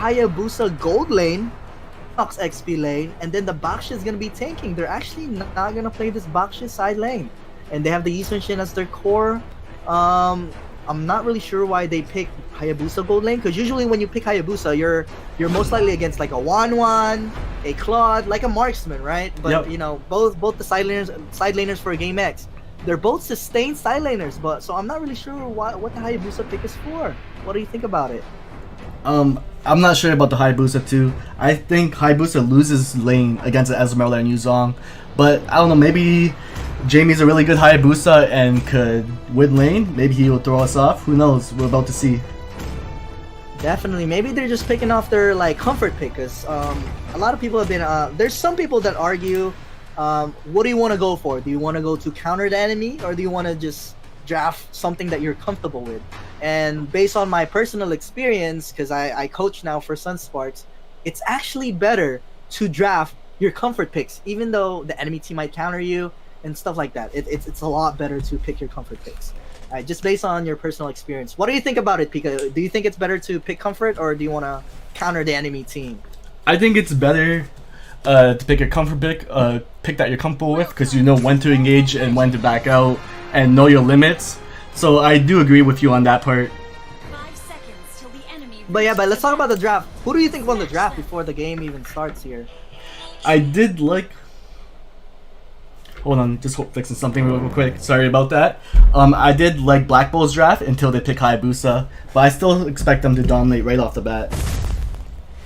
Hayabusa gold lane, Nox XP lane, and then the Baxia is gonna be tanking. They're actually not gonna play this Baxia side lane, and they have the Eastern Shin as their core. I'm not really sure why they pick Hayabusa gold lane, because usually when you pick Hayabusa, you're most likely against like a Wan, a Claude, like a marksman, right? But you know, both the side laners for Gamex, they're both sustained side laners. But so I'm not really sure what the Hayabusa pick is for. What do you think about it? I'm not sure about the Hayabusa too. I think Hayabusa loses lane against the Esmeralda and Yuzong, but I don't know, maybe Jamie's a really good Hayabusa and could win lane. Maybe he will throw us off. Who knows? We're about to see. Definitely. Maybe they're just picking off their like comfort pick, because a lot of people have been there's some people that argue, what do you want to go for? Do you want to go to counter the enemy, or do you want to just draft something that you're comfortable with? And based on my personal experience, because I coach now for Sunsparks, it's actually better to draft your comfort picks, even though the enemy team might counter you and stuff like that. It's a lot better to pick your comfort picks. Just based on your personal experience. What do you think about it, Pika? Do you think it's better to pick comfort, or do you want to counter the enemy team? I think it's better to pick a comfort pick that you're comfortable with, because you know when to engage and when to back out and know your limits. So I do agree with you on that part. 5 seconds till the enemy. But yeah, but let's talk about the draft. Who do you think won the draft before the game even starts here? I did like... Hold on, just fixing something real quick. Sorry about that. I did like BLACKBULLS draft until they pick Hayabusa, but I still expect them to dominate right off the bat.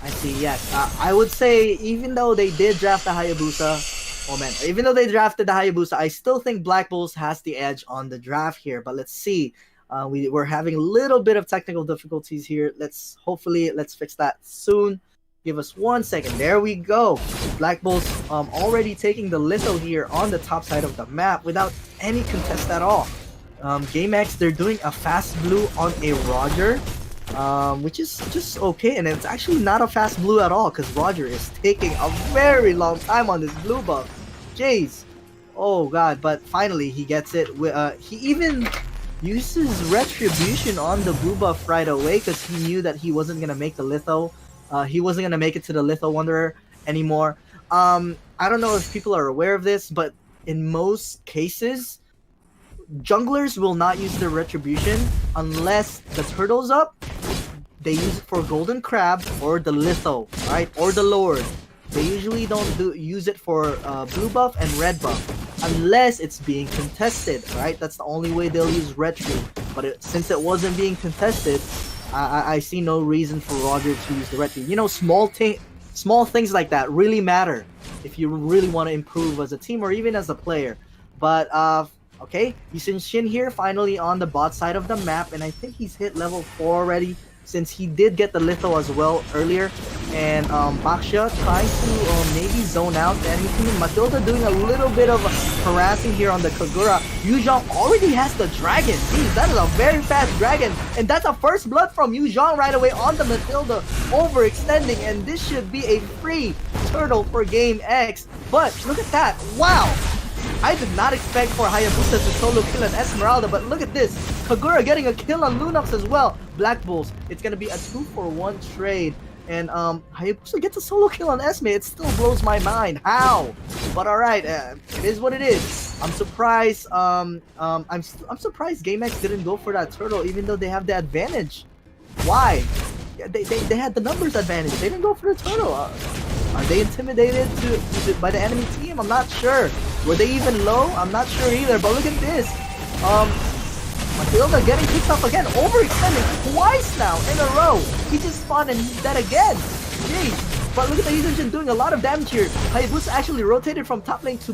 I see, yes. I would say even though they did draft the Hayabusa, oh man, even though they drafted the Hayabusa, I still think BLACKBULLS has the edge on the draft here. But let's see. We're having a little bit of technical difficulties here. Let's fix that soon. Give us 1 second. There we go. BLACKBULLS already taking the litho here on the top side of the map without any contest at all. Gamex, they're doing a fast blue on a Roger, which is just okay, and it's actually not a fast blue at all, because Roger is taking a very long time on this blue buff. Jeez. Oh god, but finally he gets it. He even uses retribution on the blue buff right away, because he knew that he wasn't gonna make the litho. He wasn't gonna make it to the Litho Wanderer anymore. I don't know if people are aware of this, but in most cases, junglers will not use their retribution unless the turtle's up. They use it for Golden Crab or the Litho, right? Or the Lord. They usually don't use it for blue buff and red buff unless it's being contested, right? That's the only way they'll use retri. But since it wasn't being contested, I see no reason for Roger to use the retri. You know, small things like that really matter if you really want to improve as a team or even as a player. But okay, Eastern Shin here finally on the bot side of the map, and I think he's hit level 4 already, since he did get the litho as well earlier. And Baxia trying to maybe zone out the enemy team. Matilda doing a little bit of harassing here on the Kagura. Yuzhong already has the dragon. Jeez, that is a very fast dragon. And that's a first blood from Yuzhong right away on the Matilda, overextending. And this should be a free turtle for Game X. But look at that. Wow. I did not expect for Hayabusa to solo kill an Esmeralda, but look at this. Kagura getting a kill on Lunox as well. BLACKBULLS, it's going to be a 2-for-1 trade. And Hayabusa gets a solo kill on Esme. It still blows my mind. How? But alright, it is what it is. I'm surprised. I'm surprised Gamex didn't go for that turtle, even though they have the advantage. Why? They had the numbers advantage. They didn't go for the turtle. Are they intimidated by the enemy team? I'm not sure. Were they even low? I'm not sure either. But look at this. Matilda getting kicked off again, overextending twice now in a row. He just spawned and he's dead again. Jeez. But look at the Eastern doing a lot of damage here. Hayabusa actually rotated from top lane to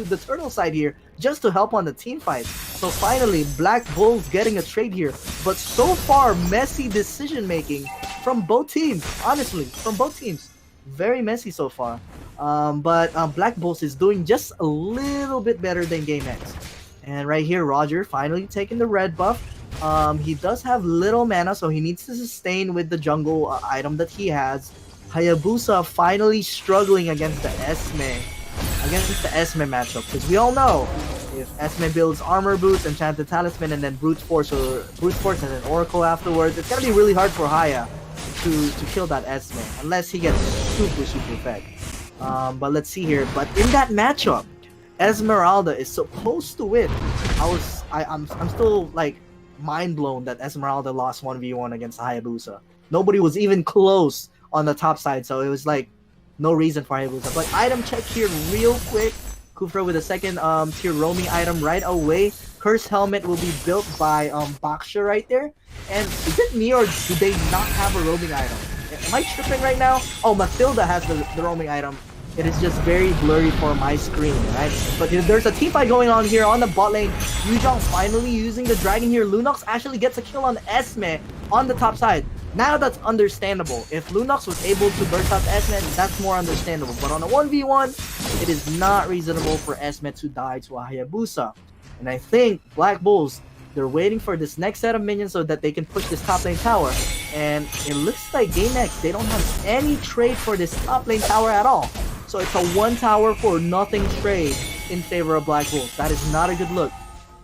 the turtle side here just to help on the team fight. So finally, BLACKBULLS getting a trade here. But so far, messy decision making from both teams. Honestly, from both teams. Very messy so far. But BLACKBULLS is doing just a little bit better than Gamex. And right here, Roger finally taking the red buff. He does have little mana, so he needs to sustain with the jungle item that he has. Hayabusa finally struggling against the Esme. Against the Esme matchup. Because we all know, if Esme builds Armor Boots, Enchanted Talisman, and then Brute Force and then Oracle afterwards, it's going to be really hard for Haya. to kill that Esme unless he gets super fed. But let's see here. But in that matchup, Esmeralda is supposed to win. I'm still like mind blown that Esmeralda lost 1v1 against Hayabusa. Nobody was even close on the top side, so it was like no reason for Hayabusa. But item check here real quick. Kufra with a second tier roaming item right away. Curse helmet will be built by Baksha right there. And is it me or do they not have a roaming item? Am I tripping right now? Oh, Matilda has the roaming item. It is just very blurry for my screen, right? But there's a team fight going on here on the bot lane. Yuzhong finally using the dragon here. Lunox actually gets a kill on Esme on the top side. Now that's understandable. If Lunox was able to burst out Esme, that's more understandable. But on a 1v1, it is not reasonable for Esme to die to a Hayabusa. And I think Black Bulls, they're waiting for this next set of minions so that they can push this top lane tower. And it looks like Gamex, they don't have any trade for this top lane tower at all. So it's a one tower for nothing trade in favor of Black Bulls. That is not a good look.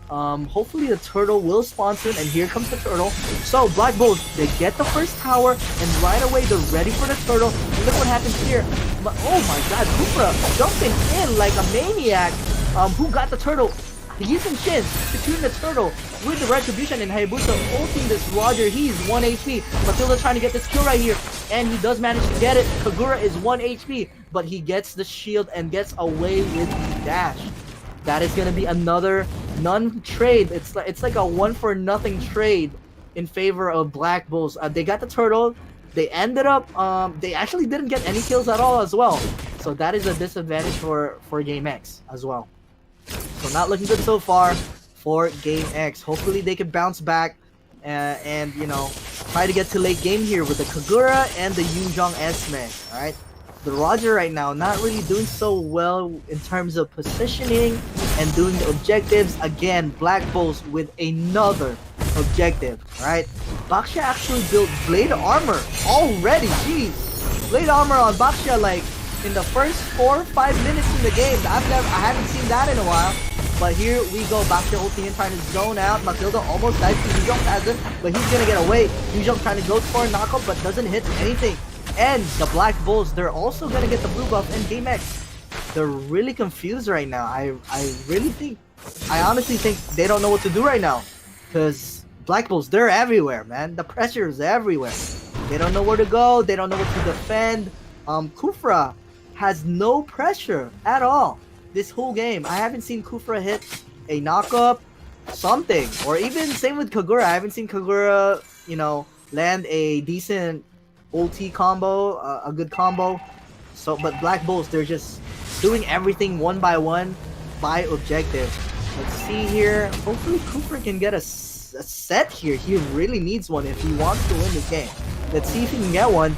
Hopefully the turtle will spawn soon, and here comes the turtle. So Black Bulls, they get the first tower, and right away they're ready for the turtle. And look what happens here. But oh my god, Kufra jumping in like a maniac. Who got the turtle? Using Shin, securing the turtle with the retribution, and Hayabusa ulting this Roger. He's 1 HP. Matilda trying to get this kill right here, and he does manage to get it. Kagura is 1 HP, but he gets the shield and gets away with the dash. That is gonna be another non-trade. It's like a 1-for-nothing trade in favor of Black Bulls. They got the turtle. They ended up they actually didn't get any kills at all as well. So that is a disadvantage for Gamex as well. So not looking good so far for Gamex. Hopefully they can bounce back and you know, try to get to late game here with the Kagura and the Yuzhong Esme. Alright. The Roger right now not really doing so well in terms of positioning and doing the objectives. Again, Black Bulls with another objective. Alright. Baksha actually built blade armor already. Jeez. Blade armor on Baksha like in the first 4 or 5 minutes in the game. I haven't seen that in a while. But here we go. Baksha ulting and trying to zone out. Matilda almost dies to Yuzhong Azin, but he's gonna get away. Yuzhong trying to go for a knockout, but doesn't hit anything. And the Black Bulls, they're also gonna get the blue buff. And Gamex, they're really confused right now. I honestly think they don't know what to do right now. Because Black Bulls, they're everywhere, man. The pressure is everywhere. They don't know where to go. They don't know what to defend. Kufra has no pressure at all this whole game. I haven't seen Kufra hit a knockup, something, or even same with Kagura. I haven't seen Kagura, you know, land a decent ulti combo, a good combo. So, but Black Bulls, they're just doing everything one by one by objective. Let's see here. Hopefully Kufra can get a set here. He really needs one if he wants to win this game. Let's see if he can get one.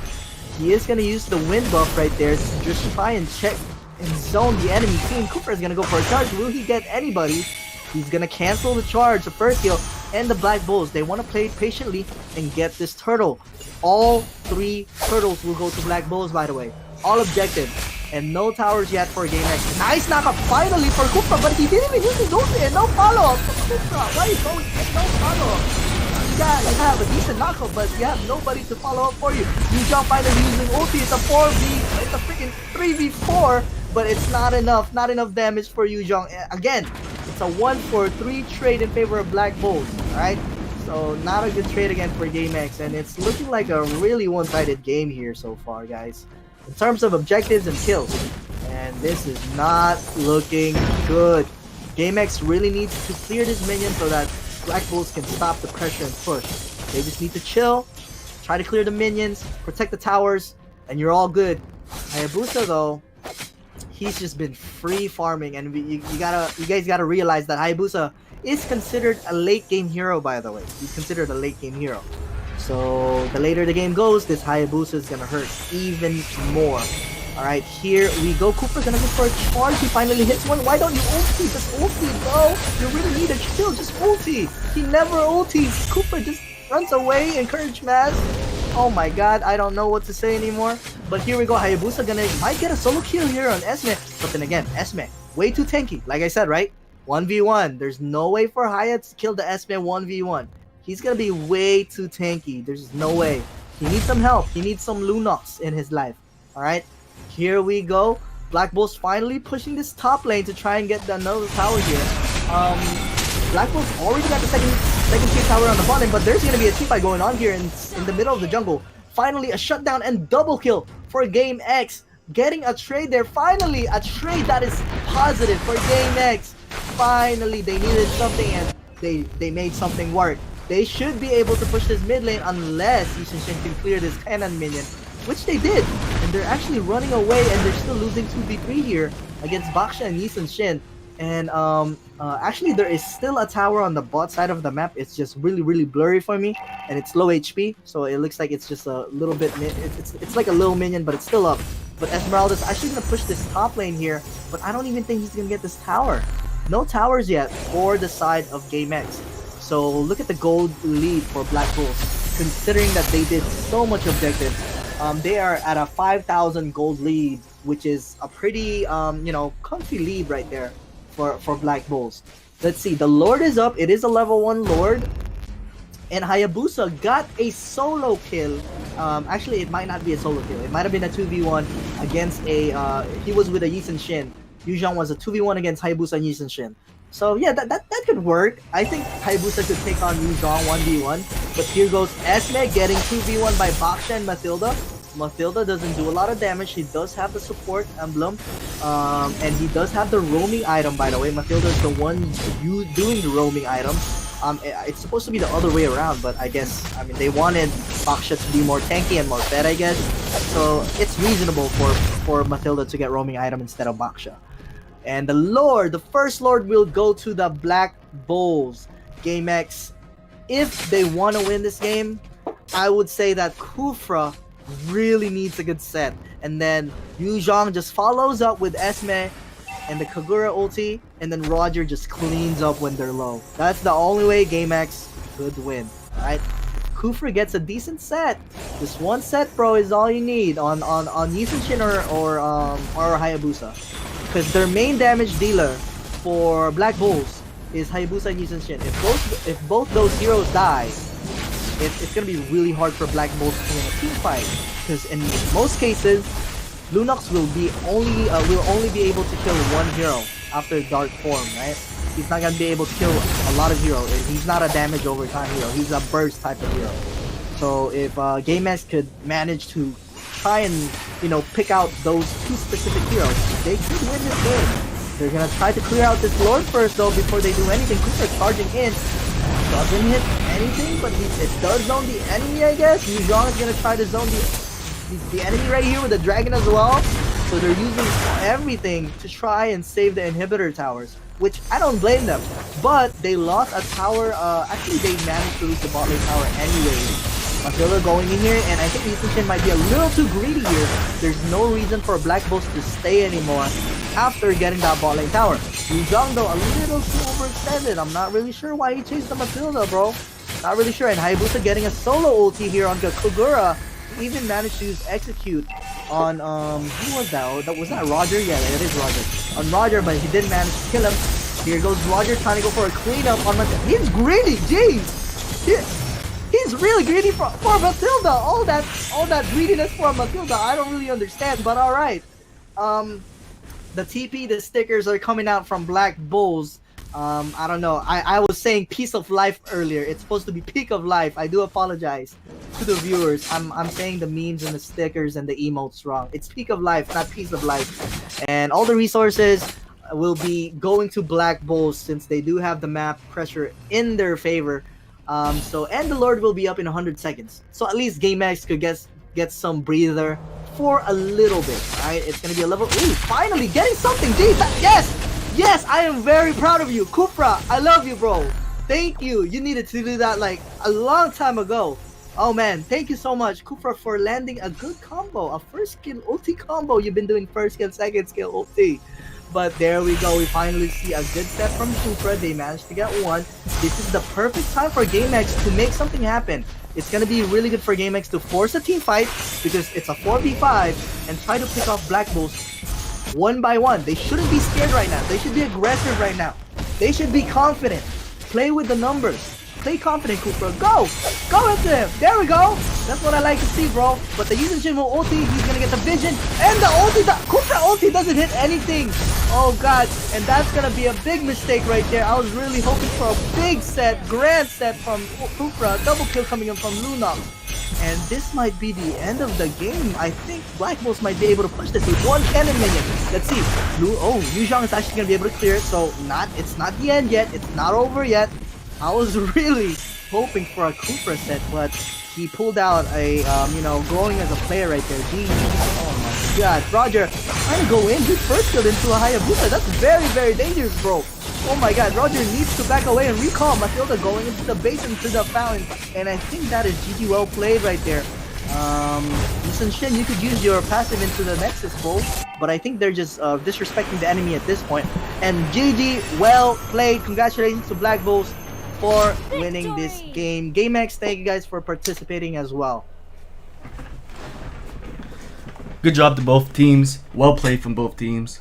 He is going to use the wind buff right there to just try and check and zone the enemy team. Cooper is going to go for a charge. Will he get anybody? He's going to cancel the charge, the first heal, and the Black Bulls. They want to play patiently and get this turtle. All 3 turtles will go to Black Bulls, by the way. All objective. And no towers yet for Gamex. Nice knockup finally for Kufra, but he didn't even use his ulti and no follow-up. Kufra, why are you going no follow-up? You have a decent knockup, but you have nobody to follow up for you. Yuzhong finally using ulti. It's a 4v, it's a freaking 3v4, but it's not enough. Not enough damage for Yuzhong. Again, it's a 1-for-3 trade in favor of Black Bulls. Alright? So not a good trade again for Gamex, and it's looking like a really one-sided game here so far, guys. In terms of objectives and kills. And this is not looking good. Gamex really needs to clear this minion so that Black Bulls can stop the pressure and push. They just need to chill, try to clear the minions, protect the towers, and you're all good. Hayabusa though, he's just been free farming, and you guys gotta realize that Hayabusa is considered a late game hero, by the way. He's considered a late game hero. So the later the game goes, this Hayabusa is gonna hurt even more. Alright, here we go. Cooper's gonna go for a charge. He finally hits one. Why don't you ulti? Just ulti, bro. You really need a kill. Just ulti. He never ultis. Cooper just runs away. Encourage Maz. Oh my god, I don't know what to say anymore. But here we go. Hayabusa might get a solo kill here on Esme. But then again, Esme, way too tanky. Like I said, right? 1v1. There's no way for Haya to kill the Esme 1v1. He's gonna be way too tanky. There's no way. He needs some help. He needs some Lunox in his life. Alright? Here we go. Black Bulls finally pushing this top lane to try and get another tower here. Black Bulls already got the second tier tower on the bot lane, but there's gonna be a team fight going on here in the middle of the jungle. Finally, a shutdown and double kill for Gamex. Getting a trade there. Finally, a trade that is positive for Gamex. Finally, they needed something and they made something work. They should be able to push this mid lane unless Yishin Shin can clear this cannon minion, which they did. And they're actually running away and they're still losing 2v3 here against Baksha and Yishin Shin. And actually there is still a tower on the bot side of the map. It's just really blurry for me and it's low HP, so it looks like it's just a little bit it's like a little minion, but it's still up. But Esmeralda's actually gonna push this top lane here, but I don't even think he's gonna get this tower. No towers yet for the side of Gamex. So look at the gold lead for Black Bulls, considering that they did so much objectives. They are at a 5,000 gold lead, which is a pretty you know, comfy lead right there for Black Bulls. Let's see, the Lord is up. It is a level 1 Lord. And Hayabusa got a solo kill. Actually, it might not be a solo kill. It might have been a 2v1 against a... he was with a Yishin Shin. Yuzhong was a 2v1 against Hayabusa and Yishin Shin. So yeah, that could work. I think Hayabusa could take on Yuzhong 1v1. But here goes Esme getting 2v1 by Baksha and Mathilda. Mathilda doesn't do a lot of damage. He does have the support emblem. And he does have the roaming item, by the way. Mathilda is the one doing the roaming item. It's supposed to be the other way around, but I guess, I mean, they wanted Baksha to be more tanky and more fed, I guess. So it's reasonable for Mathilda to get roaming item instead of Baksha. And the Lord, the first Lord will go to the Black Bulls. Gamex, if they want to win this game, I would say that Kufra really needs a good set. And then Yuzhong just follows up with Esme and the Kagura ulti, and then Roger just cleans up when they're low. That's the only way Gamex could win. Alright? Kufra gets a decent set. Just one set, bro, is all you need on Yishin Shin or Hayabusa. Because their main damage dealer for Black Bulls is Hayabusa and Yishin Shin. If both those heroes die, it's gonna be really hard for Black Bulls to win a team fight. Because in most cases, Lunox will only be able to kill one hero after Dark Form, right? He's not gonna be able to kill a lot of heroes. He's not a damage over time hero. He's a burst type of hero. So if Gamex could manage to try and, you know, pick out those two specific heroes, they could win this game. They're gonna try to clear out this Lord first though before they do anything. Cooper charging in. Doesn't hit anything, but it does zone the enemy, I guess. Yuzhong is gonna try to zone the enemy right here with the dragon as well. So they're using everything to try and save the inhibitor towers, which I don't blame them. But they lost a tower. Actually, they managed to lose the bot lane tower anyway. Mathilda going in here, and I think Yishin Shin might be a little too greedy here. There's no reason for Black Bulls to stay anymore after getting that bot lane tower. Yuzhong though, a little too overextended. I'm not really sure why he chased the Mathilda, bro. Not really sure. And Hayabusa getting a solo ulti here on the Kogura. He even managed to use execute on who was that? Was that Roger? Yeah, it is Roger. On Roger, but he didn't manage to kill him. Here goes Roger trying to go for a cleanup on Mathilda. He's greedy, jeez. He's really greedy for Mathilda. All that greediness for Mathilda, I don't really understand. But all right. The TP, the stickers are coming out from Black Bulls. I don't know. I was saying piece of life earlier. It's supposed to be peak of life. I do apologize to the viewers. I'm saying the memes and the stickers and the emotes wrong. It's peak of life, not piece of life. And all the resources will be going to Black Bulls since they do have the map pressure in their favor. And the Lord will be up in 100 seconds. So at least Gamex could get some breather for a little bit. Alright, it's gonna be a level. Ooh, finally getting something deep. Yes, I am very proud of you, Kufra. I love you, bro. Thank you. You needed to do that like a long time ago. Oh man, thank you so much, Kufra, for landing a good combo, a first skill ulti combo. You've been doing first skill, second skill ulti. But there we go. We finally see a good set from Kufra. They managed to get one. This is the perfect time for Gamex to make something happen. It's going to be really good for Gamex to force a team fight because it's a 4v5 and try to pick off Black Bulls one by one. They shouldn't be scared right now. They should be aggressive right now. They should be confident. Play with the numbers. Play confident, Cooper. Go! Go into him! There we go! That's what I like to see, bro. But the Yuzin will ulti, he's gonna get the vision, and the ulti, Cooper ulti doesn't hit anything! Oh god, and that's gonna be a big mistake right there. I was really hoping for a big set, grand set from Cooper, double kill coming in from Lunok. And this might be the end of the game. I think Black Bulls might be able to push this with one cannon minion. Let's see. Yu Zhang is actually going to be able to clear it, so it's not the end yet. It's not over yet. I was really hoping for a Cooper set, but he pulled out a, growing as a player right there. GG. Oh my god. Roger, trying to go in. He first killed into a Hayabusa. That's very, very dangerous, bro. Oh my god, Roger needs to back away and recall Matilda going into the base into the fountain. And I think that is GG well played right there. Listen, Shin, you could use your passive into the Nexus, bro. But I think they're just disrespecting the enemy at this point. And GG, well played. Congratulations to Black Bulls for winning this game. Gamex, thank you guys for participating as well. Good job to both teams. Well played from both teams.